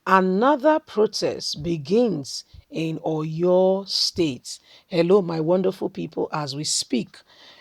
Another protest begins in Oyo State. Hello, my wonderful people. As we speak,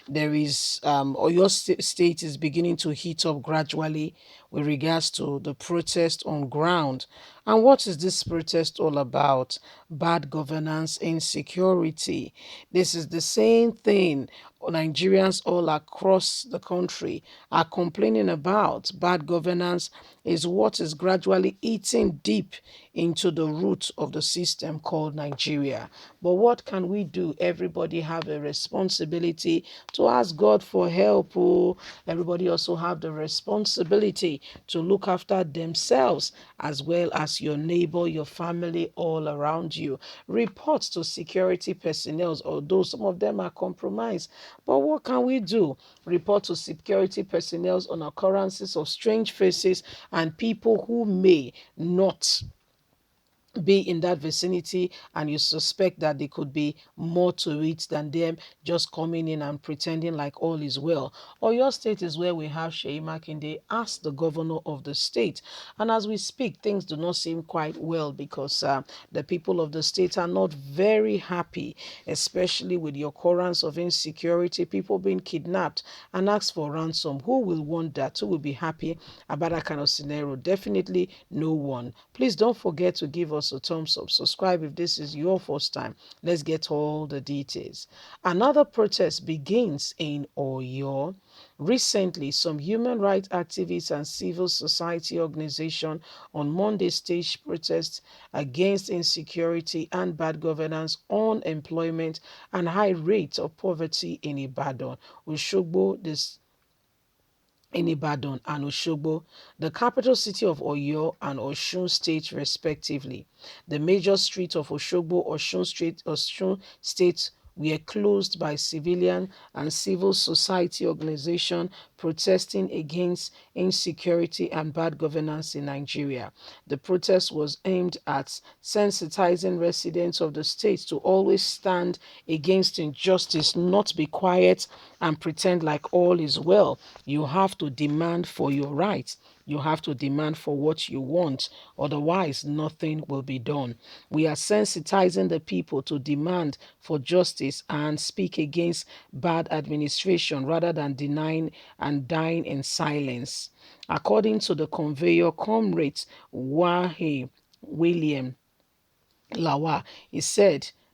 there is Oyo State is beginning to heat up gradually with regards to the protest on ground. And what is this protest all about? Bad governance, insecurity. This is the same thing Nigerians all across the country are complaining about. Bad governance is what is gradually eating deep into the root of the system called Nigeria. But what can we do? Everybody have a responsibility to ask God for help. Oh. Everybody also have the responsibility to look after themselves as well as your neighbor, your family, all around you. Reports to security personnel, although some of them are compromised. But what can we do? Report to security personnel on occurrences of strange faces and people who may not be in that vicinity, and you suspect that there could be more to it than them just coming in and pretending like all is well. Or your state is where we have Sheyi Makinde as the governor of the state. And as we speak, things do not seem quite well because the people of the state are not very happy, especially with the occurrence of insecurity, people being kidnapped and asked for ransom. Who will want that? Who will be happy about that kind of scenario? Definitely no one. Please don't forget to give us a thumbs up. Subscribe if this is your first time. Let's get all the details. Another protest begins in Oyo. Recently, some human rights activists and civil society organizations on Monday staged protests against insecurity and bad governance, unemployment, and high rates of poverty in Ibadan, Oshogbo, and Oshogbo, the capital city of Oyo and Osun State, respectively. The major streets of Osun State were closed by civilian and civil society organizations protesting against insecurity and bad governance in Nigeria. The protest was aimed at sensitizing residents of the state to always stand against injustice, not be quiet and pretend like all is well. You have to demand for your rights. You have to demand for what you want. Otherwise, nothing will be done. We are sensitizing the people to demand for justice and speak against bad administration rather than denying and dying in silence. According to the conveyor, Comrade Wahe William Lawa,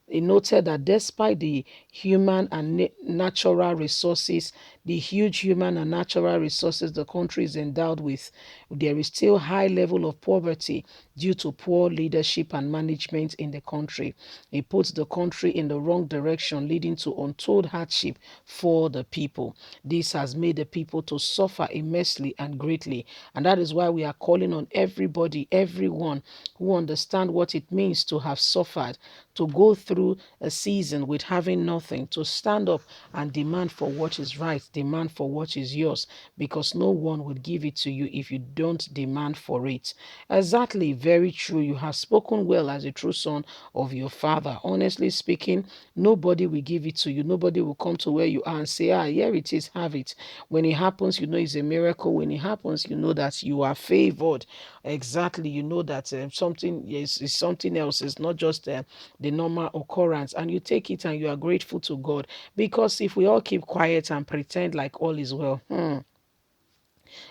he noted that despite the human and natural resources, the huge human and natural resources the country is endowed with, there is still high level of poverty due to poor leadership and management in the country. It puts the country in the wrong direction, leading to untold hardship for the people. This has made the people to suffer immensely and greatly, and that is why we are calling on everybody, everyone who understand what it means to have suffered, to go through a season with having nothing, to stand up and demand for what is right, demand for what is yours, because no one will give it to you if you don't demand for it. Exactly, very true. You have spoken well as a true son of your father. Honestly speaking, nobody will give it to you. Nobody will come to where you are and say, here it is, have it. When it happens, you know it's a miracle. When it happens, you know that you are favored. Exactly, you know that something is something else. It's not just the normal occurrence, and you take it and you are grateful to God. Because if we all keep quiet and pretend like all is well,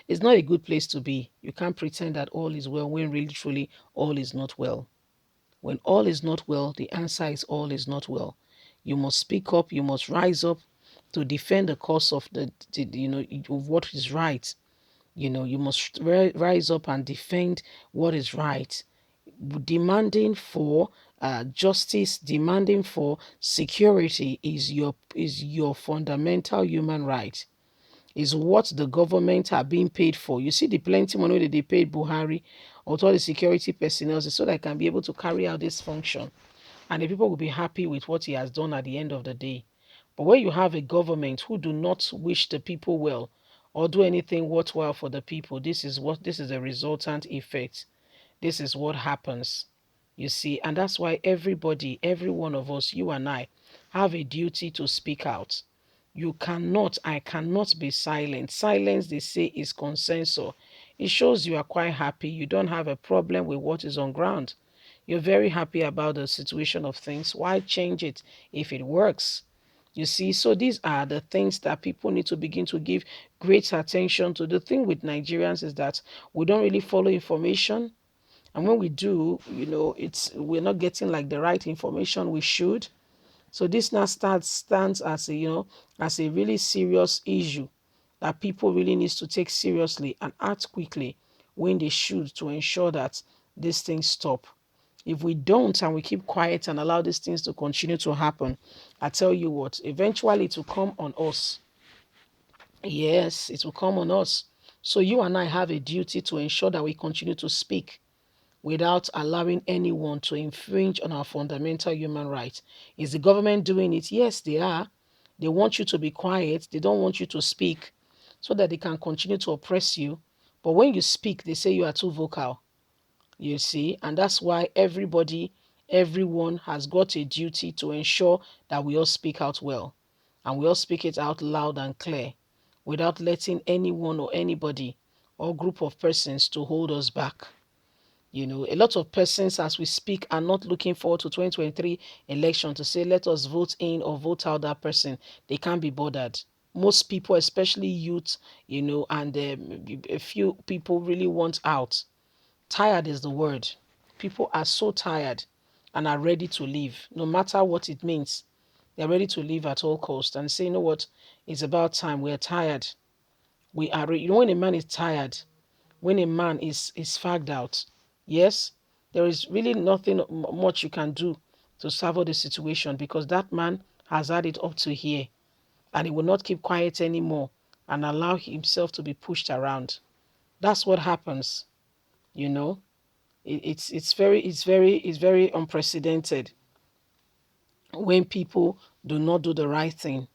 it's not a good place to be. You can't pretend that all is well when really truly all is not well. When all is not well, the answer is all is not well. You must speak up, you must rise up to defend the cause of of what is right. You must rise up and defend what is right, demanding for justice, demanding for security is your fundamental human right. Is what the government are being paid for. You see the plenty money that they paid Buhari or all the security personnel so that I can be able to carry out this function, and the people will be happy with what he has done at the end of the day. But when you have a government who do not wish the people well or do anything worthwhile for the people, this is a resultant effect. This is what happens. You see, and that's why everybody, every one of us, you and I, have a duty to speak out. I cannot be silent. Silence, they say, is consensus. It shows you are quite happy. You don't have a problem with what is on ground. You're very happy about the situation of things. Why change it if it works? You see, so these are the things that people need to begin to give great attention to. The thing with Nigerians is that we don't really follow information. And when we do, we're not getting like the right information we should. So this now stands as as a really serious issue that people really needs to take seriously and act quickly when they should, to ensure that these things stop. If we don't and we keep quiet and allow these things to continue to happen, I tell you what, eventually it will come on us. Yes, it will come on us. So you and I have a duty to ensure that we continue to speak without allowing anyone to infringe on our fundamental human rights. Is the government doing it? Yes, they are. They want you to be quiet. They don't want you to speak so that they can continue to oppress you. But when you speak, they say you are too vocal, you see. And that's why everyone has got a duty to ensure that we all speak out well. And we all speak it out loud and clear without letting anyone or anybody or group of persons to hold us back. A lot of persons as we speak are not looking forward to 2023 election to say, let us vote in or vote out that person. They can't be bothered. Most people, especially youth, and a few people really want out. Tired is the word. People are so tired and are ready to leave, no matter what it means. They're ready to leave at all costs and say, you know what, it's about time. We're tired. We are, when a man is tired, when a man is fagged out, yes, there is really nothing much you can do to salve the situation, because that man has had it up to here and he will not keep quiet anymore and allow himself to be pushed around. That's what happens. you know it's very unprecedented when people do not do the right thing,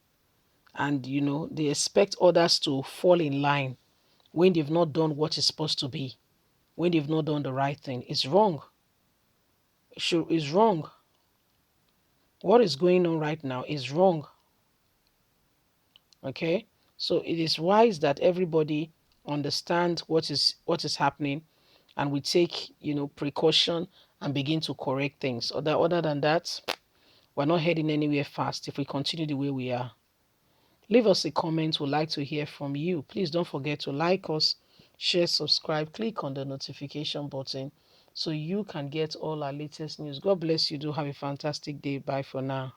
and they expect others to fall in line when they've not done what is supposed to be, when they've not done the right thing. It's wrong. It's wrong. What is going on right now is wrong. Okay, so it is wise that everybody understands what is happening, and we take precaution and begin to correct things. Other than that, we're not heading anywhere fast if we continue the way we are. Leave us a comment. We'd like to hear from you. Please don't forget to like us, share, subscribe, click on the notification button so you can get all our latest news. God bless you. Do have a fantastic day. Bye for now.